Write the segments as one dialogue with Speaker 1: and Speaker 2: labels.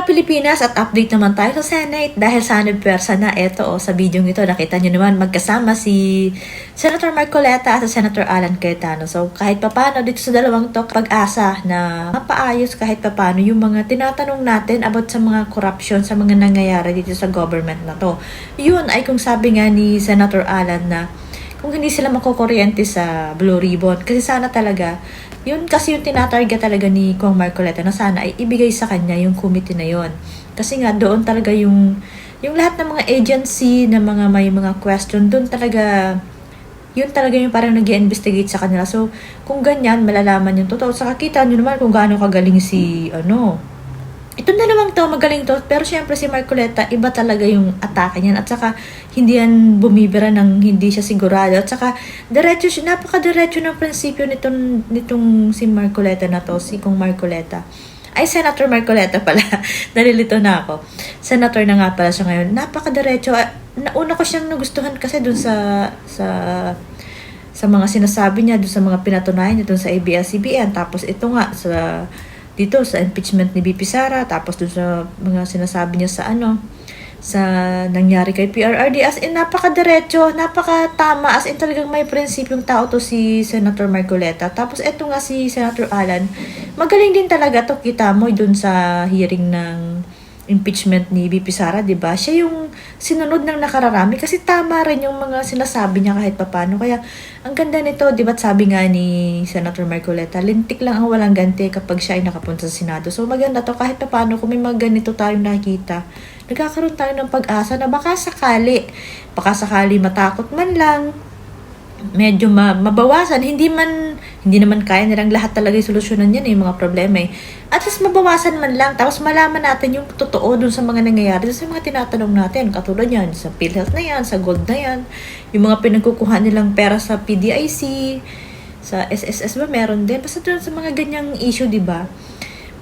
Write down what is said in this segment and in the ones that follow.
Speaker 1: Pilipinas at update naman tayo sa Senate dahil sa pwersa na sa video ito nakita nyo naman magkasama si Senator Marcoleta at Senator Alan Cayetano. So kahit papano dito sa dalawang to pag-asa na mapaayos kahit papano yung mga tinatanong natin about sa mga corruption sa mga nangyayari dito sa government na to. Yun ay kung sabi nga ni Senator Alan na kung hindi sila makukuryente sa Blue Ribbon kasi sana talaga yun kasi yung tinatarget talaga ni Kong Marcoleta na sana ay ibigay sa kanya yung committee na yon. Kasi nga doon talaga yung lahat ng mga agency na mga may mga question doon talaga yun talaga yung parang nag-i-investigate sa kanila. So kung ganyan malalaman yung totoo. Saka kita nyo naman kung gaano kagaling si ito na naman to, magaling to. Pero syempre si Marcoleta, iba talaga yung atake niyan. At saka, hindi yan bumibira ng hindi siya sigurado. At saka, diretso siya, napaka-diretso ng prinsipyo nitong si Marcoleta na to, si Kong Marcoleta. Ay, Senator Marcoleta pala. Nalilito na ako. Senator na nga pala siya ngayon. Napaka-diretso. Nauna ko siyang nagustuhan kasi dun sa mga sinasabi niya, dun sa mga pinatunayan niya, dun sa ABS-CBN. Tapos ito nga, dito sa impeachment ni BP Sara, tapos dun sa mga sinasabi niya sa nangyari kay PRRD, as in napaka-diretso, napaka-tama, as in talagang may prinsipyong tao to si Senator Marcoleta. Tapos eto nga si Senator Alan, magaling din talaga to, kita mo dun sa hearing ng impeachment ni BP Sara, 'di ba? Siya yung sinunod ng nakararami kasi tama rin yung mga sinasabi niya kahit papaano. Kaya ang ganda nito, 'di ba? Sabi nga ni Senator Marcoleta, lintik lang ang walang ganti kapag siya ay nakapunta sa Senado. So maganda to kahit papaano kung may mga ganito tayong nakikita. Nagkakaroon tayo ng pag-asa na baka sakali matakot man lang, medyo mabawasan, hindi naman kaya nilang lahat talaga yung solusyonan yan mga problema At least mabawasan man lang, tapos malaman natin yung totoo dun sa mga nangyayari, dun sa mga tinatanong natin, katulad yan, sa PhilHealth na yan, sa Gold na yan, yung mga pinagkukuha nilang pera sa PDIC, sa SSS ba meron din, basta dun sa mga ganyang issue, di ba?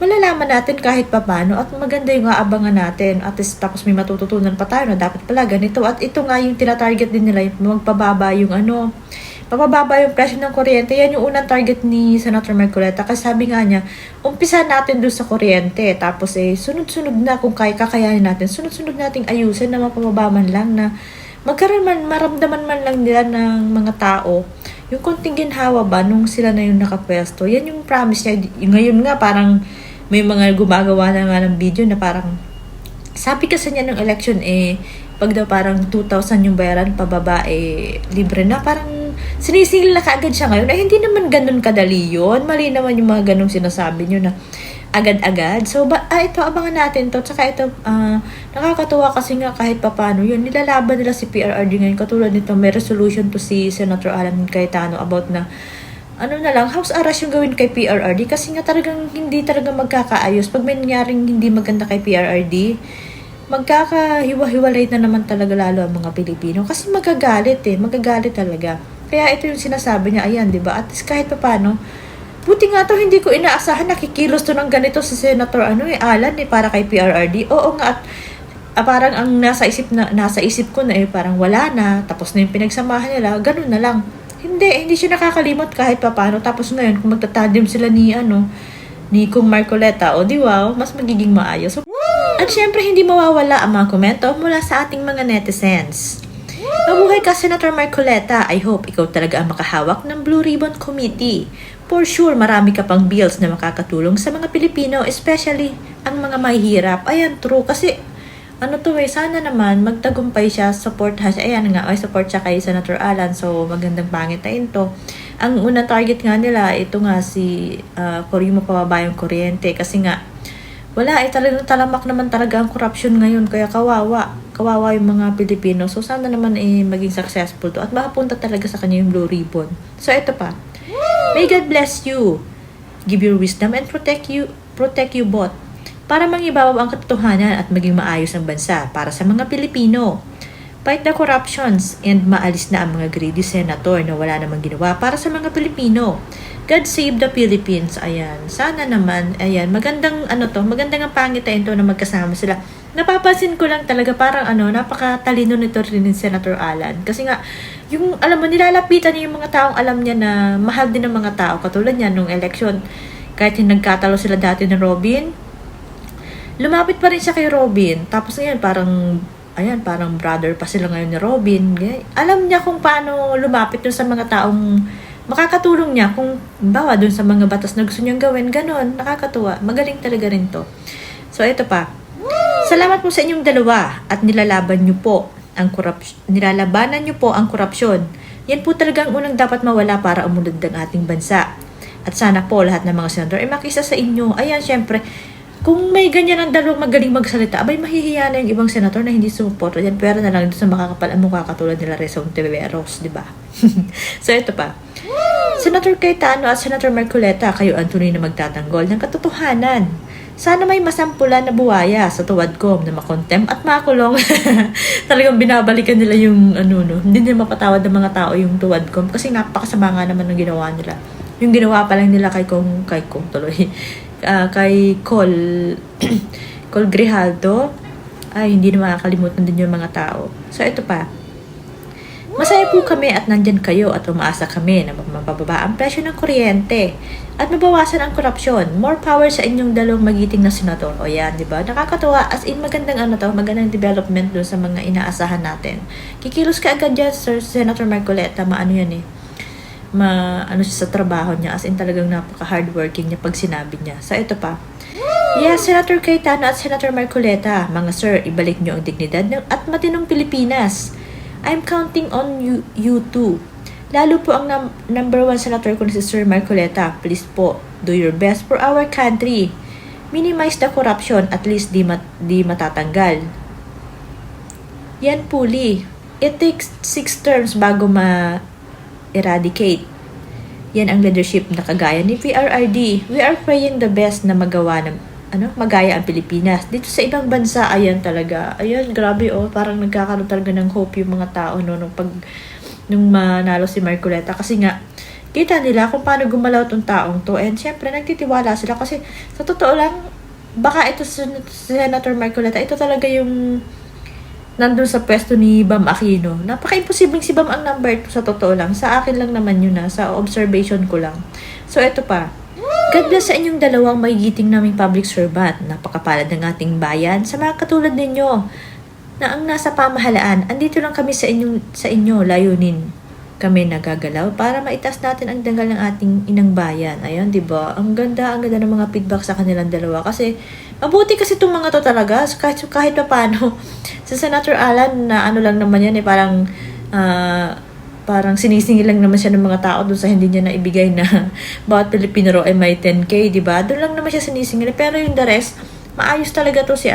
Speaker 1: Malalaman natin kahit papano at maganda yung aabangan natin at least tapos may matututunan pa tayo na dapat pala ganito at ito nga yung tinatarget din nila yung magpababa yung mabababa yung presyo ng kuryente. Yan yung unang target ni Senator Marcoleta kasi sabi nga niya, umpisa natin doon sa kuryente tapos sunod-sunod na kung kakayanin natin, sunod-sunod nating ayusin na mapababa man lang na maramdaman man lang nila ng mga tao yung konting ginhawa ba nung sila na yung nakapwesto. Yan yung promise niya. Ngayon nga parang may mga gumagawa na nga ng video na parang sabi kasi niya ng election pag daw parang 2,000 yung bayaran pababa libre na, parang sinisingil na kaagad siya ngayon. Hindi naman ganun kadali yun. Mali naman yung mga ganung sinasabi niyo na agad-agad. So, ito, abangan natin to. Tsaka ito, nakakatuwa kasi nga kahit papano yun. Nilalaban nila si PRRD ngayon. Katulad nito, may resolution to si Senator Alan Cayetano about na house arrest yung gawin kay PRRD kasi nga talagang hindi talaga magkakaayos. Pag may nangyaring hindi maganda kay PRRD, magkakahiwa-hiwalay na naman talaga lalo ang mga Pilipino kasi magagalit talaga. Kaya ito yung sinasabi niya, ayan, di ba? At least kahit paano, buti nga to, hindi ko inaasahan nakikilos to ng ganito si Senator Alan para kay PRRD. Oo nga, at parang ang nasa isip ko na parang wala na, tapos na yung pinagsamahan nila, ganun na lang. Hindi siya nakakalimot kahit papaano. Tapos ngayon, kung magtatadim sila ni Kong Marcoleta, di wow, mas magiging maayos. At syempre, hindi mawawala ang mga komento mula sa ating mga netizens. Mabuhay ka, Senator Marcoleta. I hope ikaw talaga ang makahawak ng Blue Ribbon Committee. For sure, marami ka pang bills na makakatulong sa mga Pilipino, especially ang mga mahihirap. Ayan, true. Kasi, sana naman magtagumpay siya, supportahan siya. Ayan nga, support siya kay Senator Alan. So, magandang pangitain to. Ang unang target nga nila, ito nga si yung mapababa yung kuryente. Kasi nga, wala, talagang talamak naman talaga ang corruption ngayon. Kaya kawawa yung mga Pilipino. So, sana naman maging successful to. At makapunta talaga sa kanya yung Blue Ribbon. So, ito pa. May God bless you. Give your wisdom and protect you both. Para mangibabaw ang katotohanan at maging maayos ang bansa para sa mga Pilipino. Fight the corruptions and maalis na ang mga greedy senator na wala namang ginawa para sa mga Pilipino. God save the Philippines. Ayan. Sana naman, magandang magandang ang pangitain to na magkasama sila. Napapansin ko lang talaga parang napakatalino nito rin ni Senator Alan. Kasi nga, yung alam mo, nilalapitan niya yung mga taong alam niya na mahal din ng mga tao. Katulad niya nung election, kahit yung nagkatalo sila dati ng Robin, lumapit pa rin siya kay Robin. Tapos ngayon, parang brother pa sila ngayon ni Robin. Alam niya kung paano lumapit dun sa mga taong makakatulong niya. Kung bawa dun sa mga batas na gusto niyang gawin, ganon, nakakatuwa. Magaling talaga rin to. So, ito pa. Salamat po sa inyong dalawa at nilalabanan niyo po ang korupsyon. Yan po talagang unang dapat mawala para umunlad ang ating bansa. At sana po lahat ng mga senador ay makisa sa inyo. Ayan, syempre, kung may ganyan ang dalawang magaling magsalita, abay mahihiya na yung ibang senator na hindi sumuporta dyan. Pero na lang dito sa makakapal ang mukha katulad nila Reza Ontiveros, di ba? So, ito pa. Senator Cayetano at Senator Marcoleta, kayo ang tunay na magtatanggol ng katotohanan. Sana may masampulan na buwaya sa tuwadkom na makontem at makulong. Talagang binabalikan nila yung hindi nila mapatawad ng mga tao yung tuwadkom kasi napakasama nga naman ng ginawa nila. Yung ginawa pa lang nila kay Kong tuloy. Kay Col Grijaldo, ay hindi na makakalimutan din yung mga tao. So ito pa. Masaya po kami at nandyan kayo at umaasa kami na mapababa ang presyo ng kuryente at mabawasan ang korupsyon. More power sa inyong dalawang magiting na senador. O yan, di ba? Nakakatuwa. As in, magandang development doon sa mga inaasahan natin. Kikilos ka agad dyan, Sir Senator Marcoleta. Siya sa trabaho niya. As in, talagang napaka-hardworking niya pag sinabi niya. So, ito pa. Yes, Senator Cayetano at Senator Marcoleta. Mga sir, ibalik niyo ang dignidad at matinong Pilipinas. I'm counting on you too. Lalo po ang number 1 senator ko na si Sir Marcoleta. Please po, do your best for our country. Minimize the corruption, at least di matatanggal. Yan puli. It takes 6 terms bago ma-eradicate. Yan ang leadership na kagaya ni PRRD. We are praying the best na magaya ang Pilipinas. Dito sa ibang bansa, ayan talaga. Ayan, grabe parang nagkakaroon talaga ng hope yung mga tao nung manalo si Marcoleta. Kasi nga, kita nila kung paano gumalaw tong taong to. And syempre, nagtitiwala sila kasi sa totoo lang, baka ito si Senator Marcoleta, ito talaga yung nandun sa pwesto ni Bam Aquino. Napaka-imposibleng si Bam ang number 2 sa totoo lang. Sa akin lang naman yun sa observation ko lang. So, ito pa. God bless sa inyong dalawang magigiting naming public servant. Napakapalad ng ating bayan sa mga katulad ninyo na ang nasa pamahalaan. Andito lang kami sa inyo layunin kami nagagalaw para maitas natin ang dangal ng ating inang bayan. Ayun, di ba? Ang ganda ng mga feedback sa kanilang dalawa. Kasi, mabuti kasi itong mga to talaga. Kahit pa paano. Sa Senator Alan, na lang naman yan, parang sinisingil lang naman siya ng mga tao doon sa hindi niya naibigay na bawat Pilipino ay may 10K, di ba? Doon lang naman siya sinisingil. Pero yung the rest, maayos talaga to si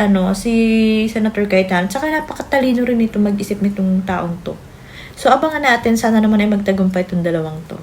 Speaker 1: Senator Cayetano. Tsaka napakatalino rin ito mag-isip nitong taong to. So, abangan natin. Sana naman ay magtagumpay itong dalawang to.